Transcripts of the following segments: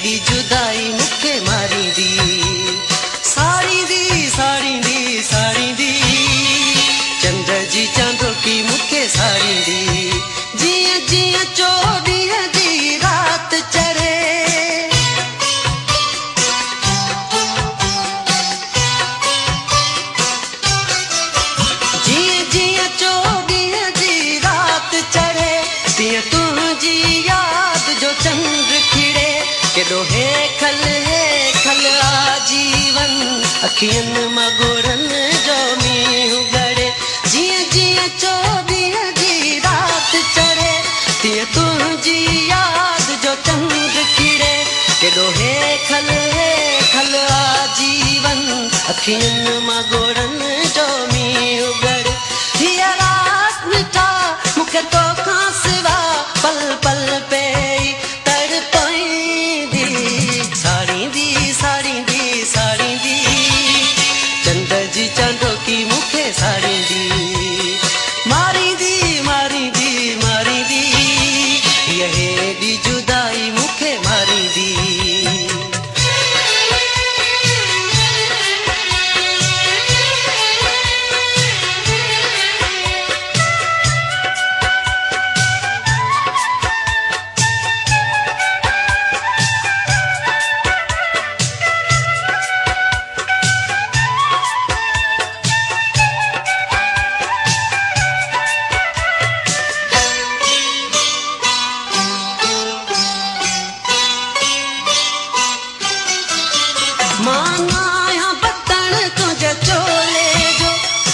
दी जुदाई मुखे मारी दी साड़ी दी साड़ी दी साड़ी दी चंद्र जी चांदो की मुखे साड़ी दी जिया जिया चौड़िया दी रात चढ़े जिया जिया चौड़िया दी रात चढ़े तिया तुझी याद जो चंद्र खिड़े के दोहे खल आजीवन अखियन मगुरन जो मीहू गड़े जिया जिया चौड़िया दी रात चढ़े तिया तुझी याद जो चंद्र खिड़े के दोहे खल आजीवन अखियन मगुरन जो मीहू गड़े हिया रात मिठा मुखे तो खांसवा पल पल पे तड़पाई दी साड़ी दी साड़ी दी साड़ी दी चंद्र जी चांदो की मुखे साड़ी दी मारी दी मारी दी मारी दी यही दी जुदाई मुखे मारी दी माना बतन तुझे चोले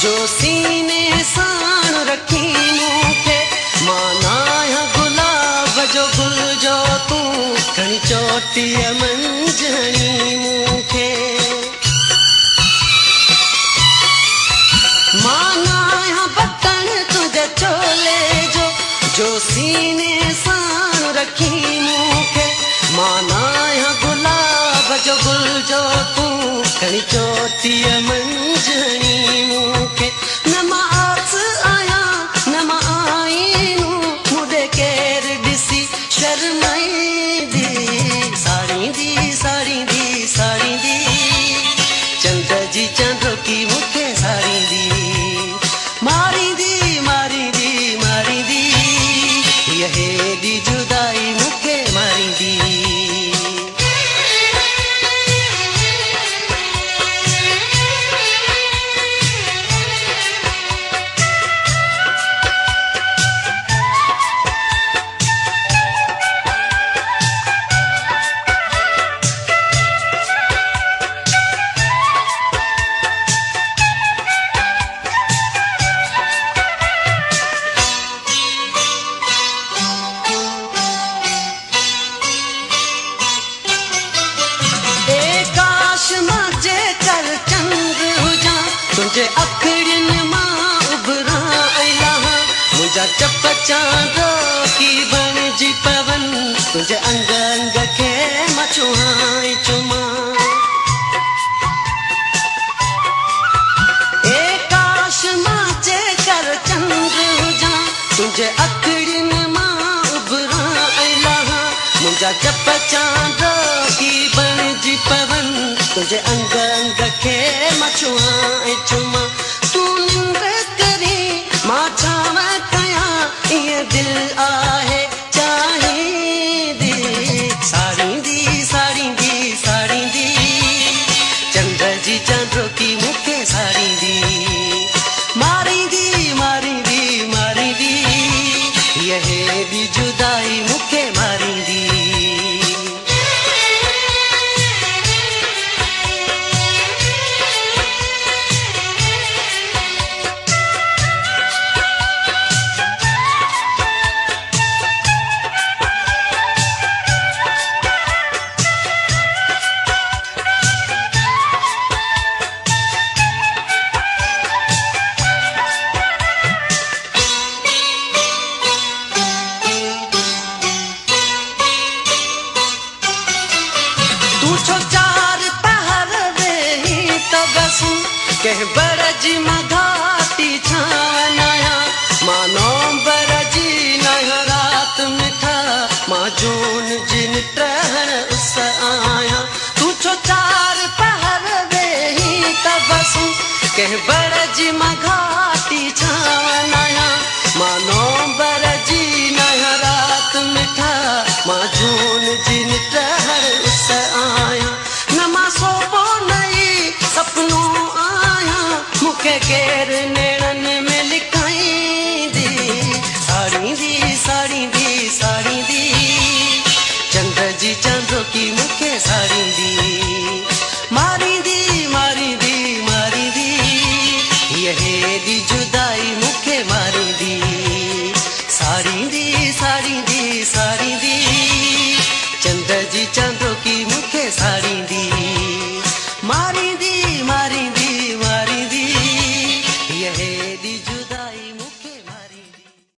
जो सीने सान रखी मुखे माना गुलाब जो गुल जो तू घनी चोटी मंजनी मुखे माना बतन तुझे चोले जो सीने सान रखी मुखे माना गुलाब जो गुल जो तू घनी चोटी मंजनी मुखे न मां आस आया न मां आई नू मुझे केर दिसी शर्माई दी साड़ी दी साड़ी दी साड़ी दी चंद्र जी चांदो की मुखे साड़ी दी मारी दी मारी दी मारी दी यही दी जुदाई मुखे मारी दी तुझे अखड़िन मां उभरा अला मुझा चप चांदो की बन जी पवन तुझे अंग अंग के मचुहाई चुमा काश माचे कर चंद्र हुजा तुझे अखड़िन मां उभरा अला मुझा चप चांदो की बन जी पवन तुझे अंग अंग के मचुहाई चुमा तू निंद करी मां छाव कया ये दिल आहे चाहे दी साड़ी दी साड़ी दी साड़ी दी चंद्र जी चांदो की मुखे साड़ी दी मारी दी मारी दी मारी दी यही दी जुदाई मुखे मारी दी केर नेड़न में लिखाईंदी साड़ी दी साड़ी दी साड़ी दी चंद्र जी चांदो की मुखे साड़ी दी मारी दी मारी दी मारी दी यहे दी जुदाई मुखे मारी दी साड़ी दी साड़ी दी साड़ी दी चंद्र जी चांदो की मुखे साड़ी दी।